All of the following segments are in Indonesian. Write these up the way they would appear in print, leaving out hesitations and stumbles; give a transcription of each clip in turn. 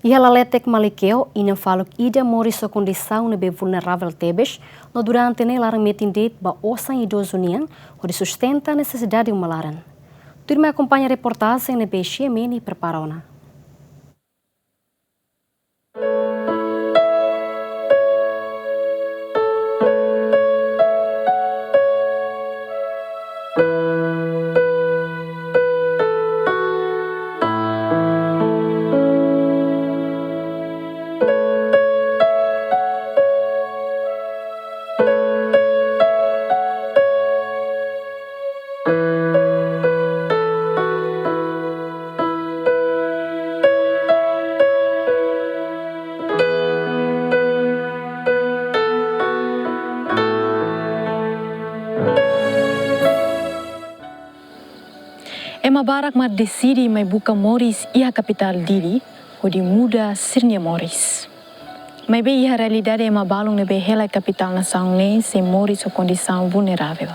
E ela letek malikeo ina faluk ida mori sua condição nebe vulnerável tebes no durante ne larang metindet ba osan idoso niang onde sustenta a necessidade de uma laran. Turma acompanha a reportagem nebe Xiemeni preparona. Ema barak mat decidi mai buka Moris iha capital dili, hodi muda sirnia Moris. Mai be iha realidade ema balung nebe hela capital nação ne sem Moris o condição vulnerável.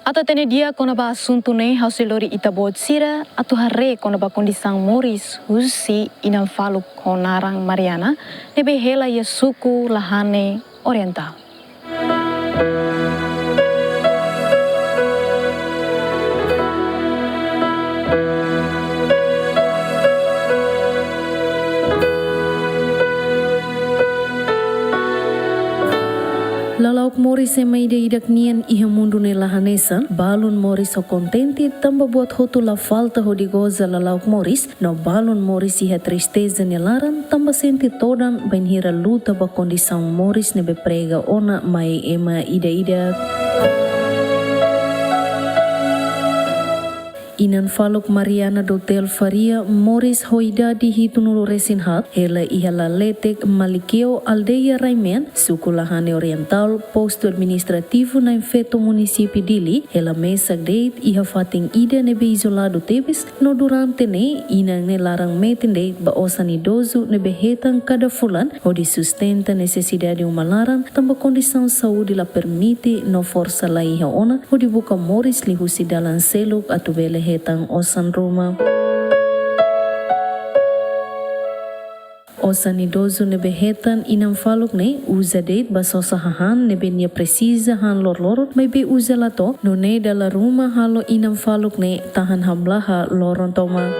Ata tene dia kona ba assunto ne hausilori itabot sira atu hare kona ba condição Moris husi inam falu konarang Mariana nebe hela ia suku lahane oriental. Lalauk Moris ema idak nian iha mundu ne lahanesa, balun Moris o contente tamba buat hotu la falta hodi goza lalauk Moris, no balun Moris iha tristeza ne laran tamba senti todan bain hira luta ba condição Moris ne beprega ona mai ema idak. Inan faluk Mariana Dotel Faria Moris hoida di hitunulu resin hat hela ihala letek malikeo aldeia Raimen suku lahane oriental posto administrativo na feto munisipi dili hela mesak deit iha fating ida nebe isolado tebes no durante ne inang ne larang metin deit ba osan idoso nebe hetang kada fulan hodi sustenta necessidade umalaran tamba condição saúde la permite no força la iha ona hodi buka Moris lihusi dalan seluk atu bele hetang osan rumah. Osan idoso nebe hetan inam faluk ne uza deit basosa hahan nebe nia precisa han lor mai be uza lato no ne dala rumah halo inam faluk ne tahan hablaha loron toma.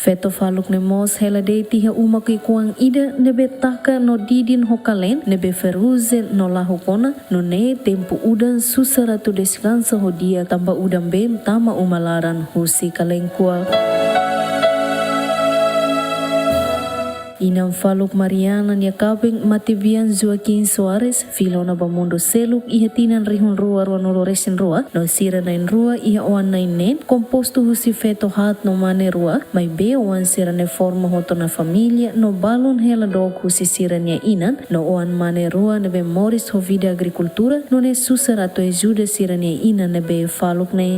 Feto faluk ne mos hela dei tiha uma ki kuang ida nebe taka no didin hokalen nebe feruze no lahukona no ne tempo udan susaratu descansa hodia tamba udan bem tama umalaran husi kalengkua. Inam faluk Mariana nia kabeng Mativian Joaquim Soares filona bamundo seluk iha tinan rihun rua ruanolo resin rua no sira nain rua iha oan nain nen komposto husi feto hat no mane rua mai be oan sira ne forma hoto na familia no balon hela dog husi sira nia inan no oan mane rua nebe Moris hovida agricultura no ne susarato ajuda sira nia inan nebe faluk ne.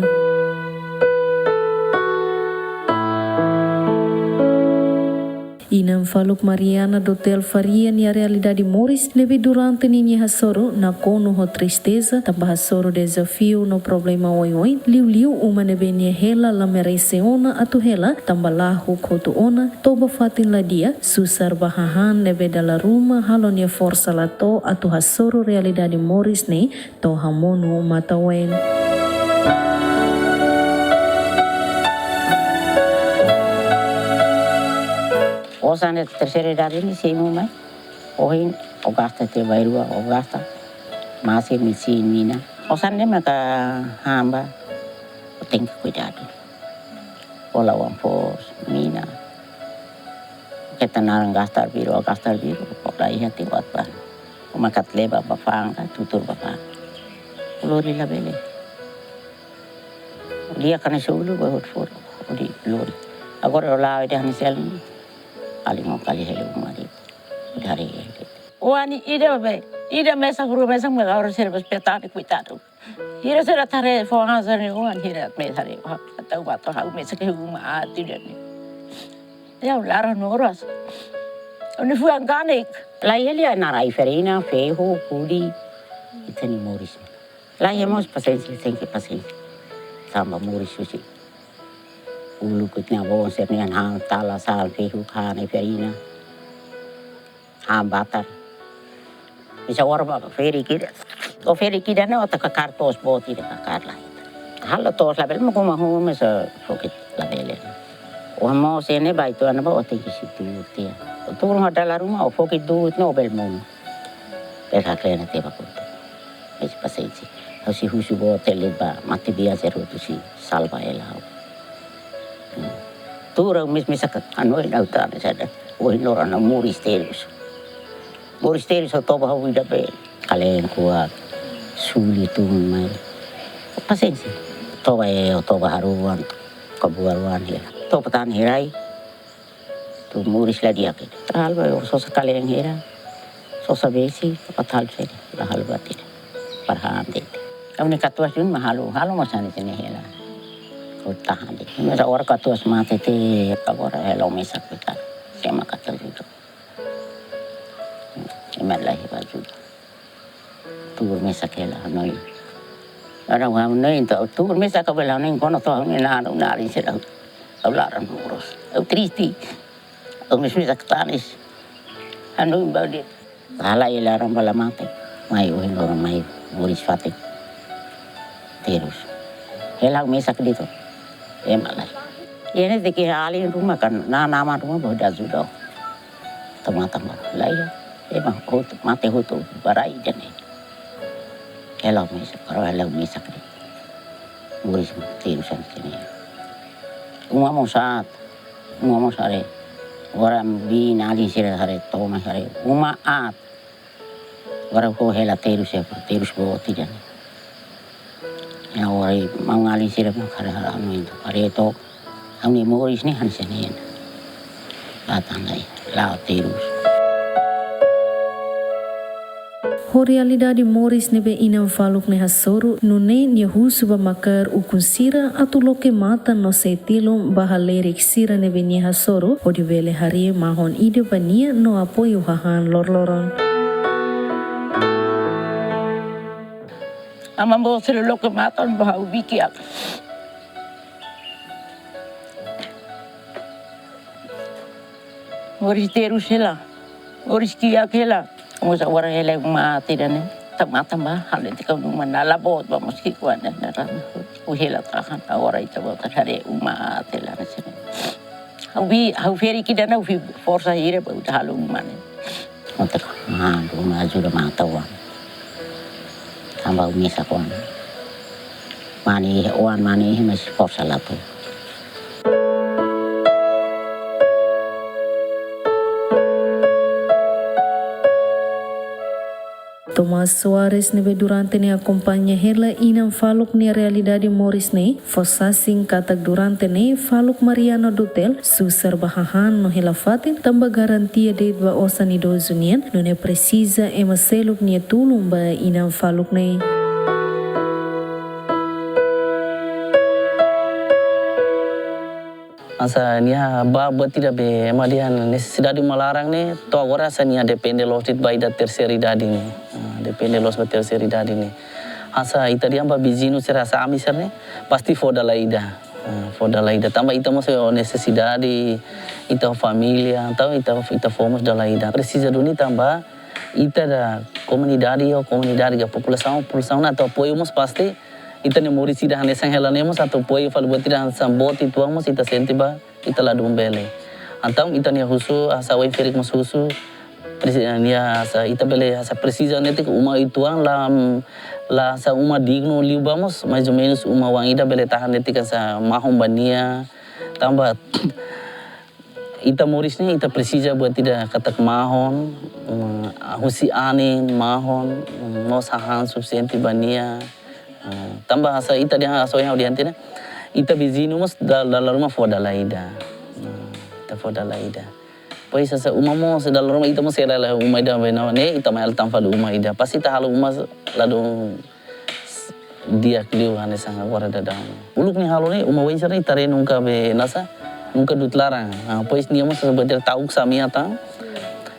Inam faluk Mariana Dotel Faria nia realidade Moris nebe durante nini hasoro na kono ho tristeza tamba hasoro desafio no problema oi liu uma nebe nia hela la merece ona atu hela tamba lahu koto ona toba fatin la dia susar bahahan nebe dala rumah halo nia força lato atu hasoro realidade Moris ne to hamono matawen. Osan terceira idade ni seimu mai ohin ogasta te bairua ogasta masih medicina osan ne maka hamba tem que cuidado ola wampos mina kita narang gastar biru ola iha te watpa makat leba bafanga tutur bafang lori la bele dia kana shulu bahut for odi lori agora ola ide hanisel Alimau kali helu mari dari wani ida mesa guru mesa harus servis petani kuitado hira sera tare fonga sari wan hira me tare atau bato hau mesa ke uma tidak ni ya lara noras oni fuan ganik la yelia narai ferina feho pudi itani Moris la yemos pasensi senki pasensi samba Moris susi ulukutnya bawa sernian hang tala sal pehu khane perina batar bisa warba feri kida o feri kida na ota kartos boti de karla halo tos la bel mo kuma ho mesa fokit la bele o mo sene ba itu ana ba o te kisitu tia tu rumah dalam rumah o fokit du no bel mo bel hakle na te ba ko es pasei si husu bo tele ba mati biasa ro tu si salva elau turang misakat ano ina utan sada o hinora na Moris Terus atau bahawa tidak be kalian kuat sulit tu mai pasensi atau baharuan kebuaruan ya atau petan hirai tu Moris lah dia ke hal bayo sosa kalian hira sosa besi patal sini hal batin parhaan tete kami katuas jun mahalo masani sini hela tahan deh. Masa orang katuas mati te agora hello mesak kita. Sema katal itu. Emalahi baju. Tur mesak hela noi. Orang wam noi itu tur mesak kabel noi kono to ni na rin sila. Ablaran urus. Triste. Mesak tanis. Ano ba dit. Hala ilaran bala mati. Mai orang mai Moris Fatih. Terus. Hela mesak dito. Emalai. Ini tiki alin rumah kan, nama rumah boda sudah. Teman-teman, lah ya, emang mati hutu barai jadi. Hello misak, kalau hello misak ni, Moris tirusan sini. Mau saat, orang bin alin sila sare, Thomas sare, umaat. Orang ko hela terus bawa tidak. Ya orang mengalih sirap karena anu itu itu kami Moris ni hansenin datang lagi laut terus. Ho realidade Moris nebe inam faluk ne hasoru nune nia husu ba makar ukun sira atu loke mata no setilum bahalerik sira nebe nia hasoru odi vele hari mahon ide bania no apoio hahan lor-loron. Ama bawa selulok ke matan bahawa bikiak. Moris terus hela, Moris kiak hela. Musa orang hela mati dan tak bah hal itu kau mandala bot bah meski kuat dan dalam hela tahan orang itu bot hari umat hela macam ni. Hau feri kita na forsa hire bau halu mana. Untuk rumah sudah matawan. Tambah misa kuan. Mani masih forsa lapu. Tomás Soares nebe durante ne acompanha hela inam faluk ne realidade Moris ne fossasing katak durante ne faluk Mariana Dutel susar bahahan no hela fatin tamba garantia de ba osan idoso nian no ne precisa ema seluk ne tulum ba inam faluk ne. Asa nia ba buat tidak be emadian necessidade melarang ne to agora asa nia depende los dit by da terceira idade ne depende los da terceira idade ne asa itadiam ba bizino serasa amisar ne pasti foda laida tambah ita mos necessidade ita família então ita fomos da laida precisa do ni tambah ita da comunidade a população atau apoio mos pasti ita ne Moris ida hane sang hela nemos atau apoio falo buat ida sambot itu mos ita sente ba ita la dumbele antam ita ne husu asa wa ferik mos husu presiden asa ita bele asa precisa nete uma ituan la sa uma digno liu vamos mais ou menos uma wang ida bele tahan nete sa mahom bania tambah ita Moris ne ita precisa buat tidak katak mahon husi anin mahon mos hahan suficiente bania tambah asa ita dia aso yang audiantina ita bizino mos dalam rumah foda laida ita foda laida pois asa umamo se dalam rumah ita mos ela uma ida bena ne ita mai altam fadu uma ida pasti ta halu uma lado dia kliu hane sanga agora dadang uluk ni halu ne uma wenser ni tare nunca be nasa nunca dutlarang pois ni mos sebeter tauk samiata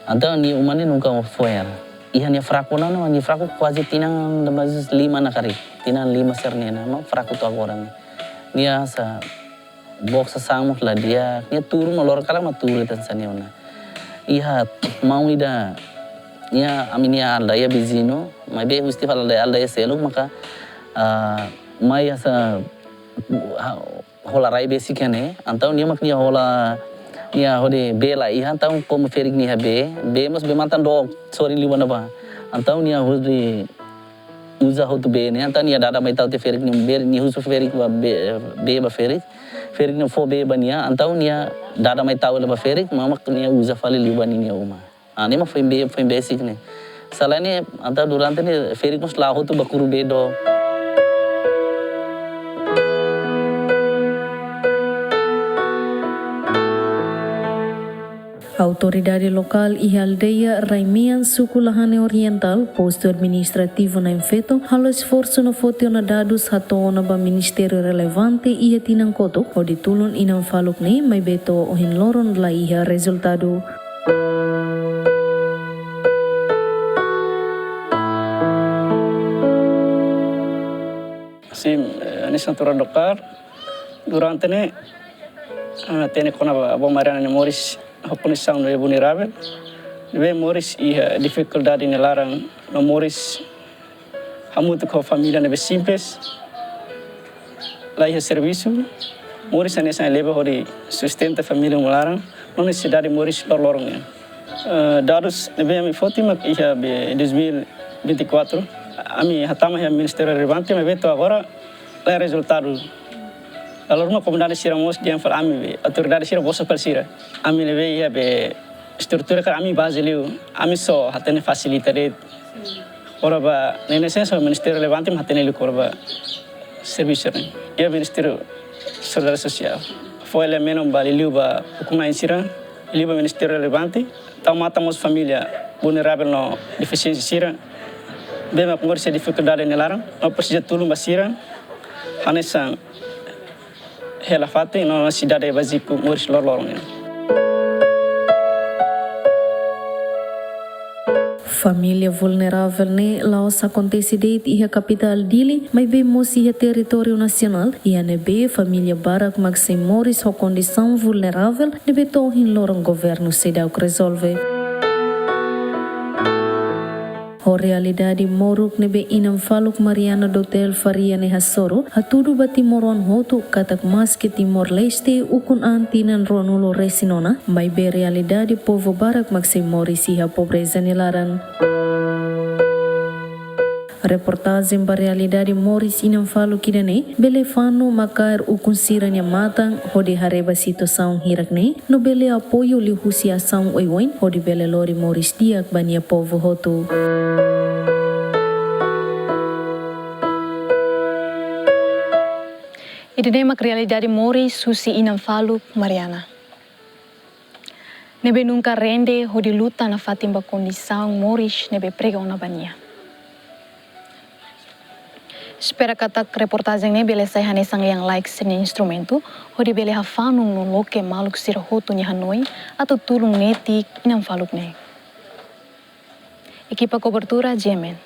anta ni uma ni nunca foer ihan ya fraco no ni fraco quase tinang mas 5 na kari tinang 5 sernena no fraco to agora ni asa box sangmut lah dia nya turu malor kala ma turu Tanzania ona ihat mau ida nya aminia alda ya bizino mai be husti alda ya selu maka mai asa hola rai basic ne antau nia maknia hola nia hode bela ihan tau como ferig ni be mas be mantan dog sorry liwana ba antau nia hode uza hotu be ne antau nia dada mai tau te ferig ni be ni husu ferig ba be ba ferig ni fo be ba nia antau nia dada mai tau le ba ferig mama nia uza fali liwani nia uma ani ma foi basic ne salane antau durante ne ferig mas la hotu bakuru be do Autoridade local e aldeia Raimian Suku Lahane Oriental, posto administrativo na Infeto, halo esforço no fotio na dados hatona ba ministério relevante ia tinangkoto, o ditulon inang faluk ni may beto o hinloron la iha resultado. Sim, nessa altura do car, durante ne, tene kona abo Mariana Moris a punição é vulnerável. Deve Moris e a dificuldade em larang no Moris há muito com a família neve simples. Lá é serviço. Moris é nessa leva onde sustenta a família no larang. Não necessidade Moris lorong. Dados deve a minha foto mas é 2024. A minha hatama é Ministério relevante mas veto agora lá é resultado. Kalau rumah komunidade sira mos dia fal ami autoridade sira bosa pal sira ami leve ya be struktura kan ami base liu ami so hatene facilitare ora ba nene senso ministério relevante hatene liu ora ba serviço ya ministério social foi ele menos bali liu ba kuma sira liu ba ministério relevante tá matamos família vulnerável no deficiência sira bem ma por ser dificuldade nelaram não precisa tudo basira hanesan hela fate na cidade basico Moris lorong. Família vulnerável ne laos acontece de a capital Dili, mas bem moci território nacional e a nebe família Barak Maxim Moris com condição vulnerável nebe tohin lorong governo sedau resolve. O realidade moruk nebe inam faluk Mariana do Hotel Faria ne Hasoro, hatudu ba Timoron hotu katak mas ke Timor Leste ukun antinan ronulo resinona, mai be realidade povo Barak Maxim Moris iha pobreza nilaran. Reportagem ba realidade Moris inam faluk kidane, bele fano makar ukun siranya matang, hode hareba situação hirak ne, no bele apoio li husiação oiwoin, hode bele lori Moris diak bania povo hotu. Idemak realidade Moris susi inam faluk Mariana. Nebe nunca rende hodi luta na fatimba condição Moris nebe pregão na bania. Espera kata reportagem ne bele sai hanesang yang like seni instrumento hodi bele hafanung no loke maluk sir hotu ni Hanoi atau tulung neti inam faluk ne. Equipa cobertura Jemen.